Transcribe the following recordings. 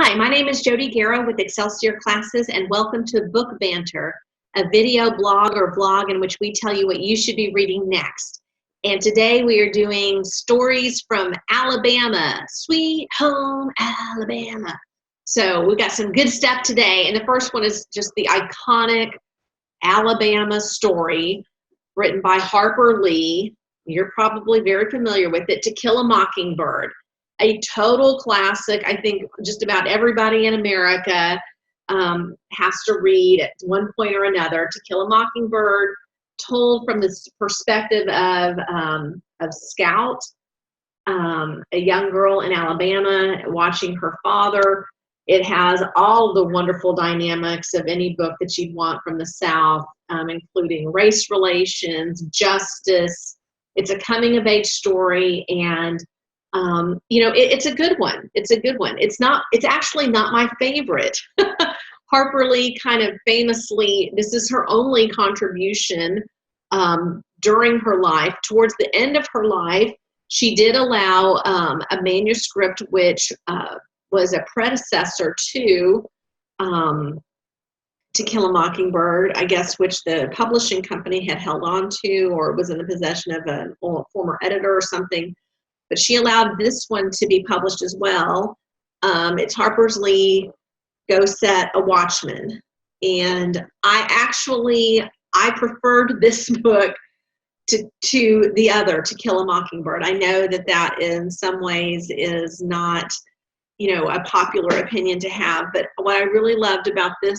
Hi, my name is Jody Guerra with Excelsior Classes, and welcome to Book Banter, a video blog or vlog in which we tell you what you should be reading next. And today we are doing stories from Alabama, Sweet Home Alabama. So we've got some good stuff today, and the first one is just the iconic Alabama story written by Harper Lee. You're probably very familiar with it, To Kill a Mockingbird. A total classic. I think just about everybody in America has to read at one point or another. To Kill a Mockingbird, told from the perspective of Scout, a young girl in Alabama watching her father. It has all the wonderful dynamics of any book that you'd want from the South, including race relations, justice. It's a coming-of-age story, and it's a good one. It's a good one. It's actually not my favorite. Harper Lee kind of famously, this is her only contribution during her life. Towards the end of her life, she did allow a manuscript which was a predecessor to Kill a Mockingbird, I guess, which the publishing company had held on to or was in the possession of a former editor or something. But she allowed this one to be published as well. It's Harper Lee, Go Set a Watchman. And I preferred this book to the other, To Kill a Mockingbird. I know that in some ways is not, a popular opinion to have, but what I really loved about the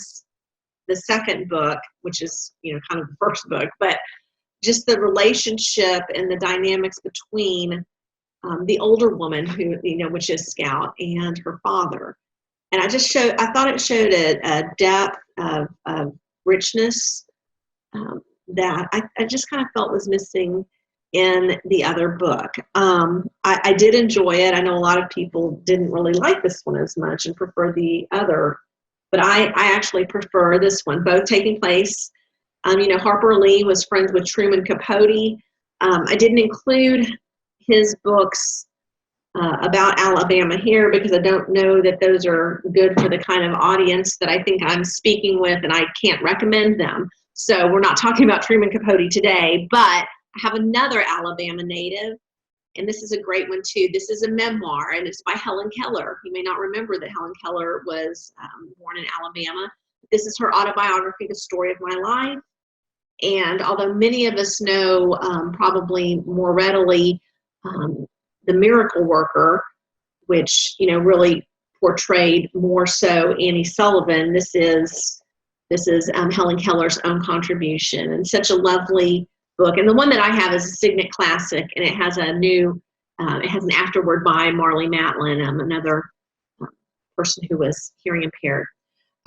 second book, which is, kind of the first book, but just the relationship and the dynamics between the older woman who, which is Scout, and her father. And I thought it showed a depth of richness that I just kind of felt was missing in the other book. I did enjoy it. I know a lot of people didn't really like this one as much and prefer the other, but I actually prefer this one, both taking place. Harper Lee was friends with Truman Capote. I didn't include his books about Alabama here because I don't know that those are good for the kind of audience that I think I'm speaking with, and I can't recommend them. So we're not talking about Truman Capote today, but I have another Alabama native, and this is a great one too. This is a memoir, and it's by Helen Keller. You may not remember that Helen Keller was born in Alabama. This is her autobiography, The Story of My Life. And although many of us know probably more readily The Miracle Worker, which really portrayed more so Annie Sullivan, this is Helen Keller's own contribution, and such a lovely book. And the one that I have is a Signet Classic, and it has it has an afterword by Marlee Matlin, another person who was hearing impaired.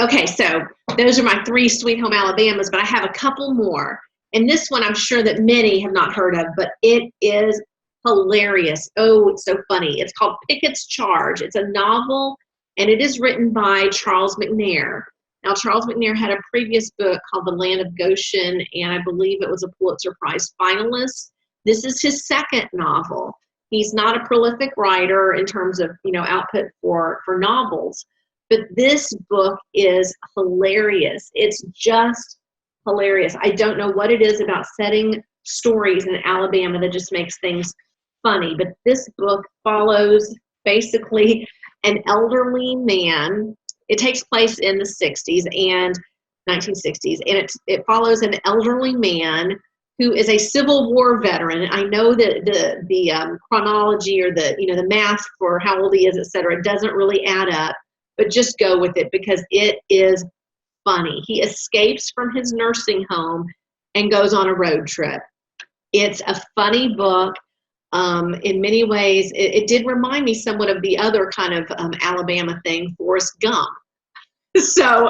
Okay, so those are my three Sweet Home Alabamas, but I have a couple more. And this one I'm sure that many have not heard of, but it is hilarious. Oh, it's so funny. It's called Pickett's Charge. It's a novel, and it is written by Charles McNair. Now, Charles McNair had a previous book called The Land of Goshen, and I believe it was a Pulitzer Prize finalist. This is his second novel. He's not a prolific writer in terms of, output for novels, but this book is hilarious. It's just hilarious. I don't know what it is about setting stories in Alabama that just makes things funny, but this book follows basically an elderly man. It takes place in the 60s and 1960s, and it follows an elderly man who is a Civil War veteran. I know that the chronology or the math for how old he is, et cetera, doesn't really add up, but just go with it because it is funny. He escapes from his nursing home and goes on a road trip. It's a funny book. In many ways, it did remind me somewhat of the other kind of Alabama thing, Forrest Gump. So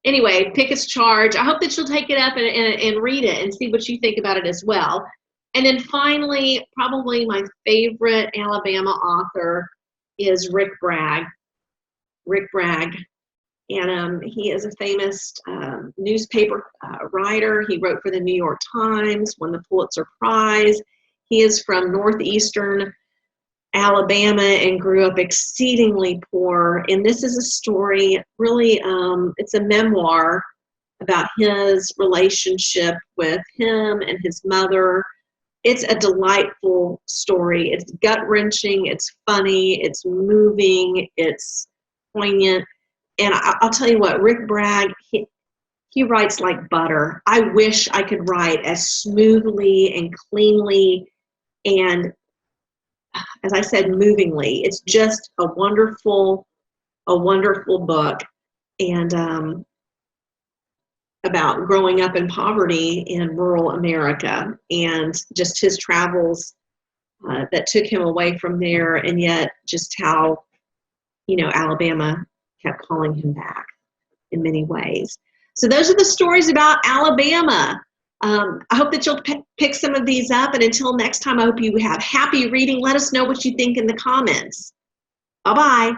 anyway, Pickett's Charge. I hope that you'll take it up and read it and see what you think about it as well. And then finally, probably my favorite Alabama author is Rick Bragg. Rick Bragg. And he is a famous newspaper writer. He wrote for the New York Times, won the Pulitzer Prize. He is from northeastern Alabama and grew up exceedingly poor. And this is a story, really, it's a memoir about his relationship with him and his mother. It's a delightful story. It's gut-wrenching, it's funny, it's moving, it's poignant. And I'll tell you what, Rick Bragg, he writes like butter. I wish I could write as smoothly and cleanly and, as I said, movingly. It's just a wonderful book, and about growing up in poverty in rural America and just his travels that took him away from there, and yet just how, Alabama kept calling him back in many ways. So those are the stories about Alabama. I hope that you'll pick some of these up, and until next time, I hope you have happy reading. Let us know what you think in the comments. Bye-bye.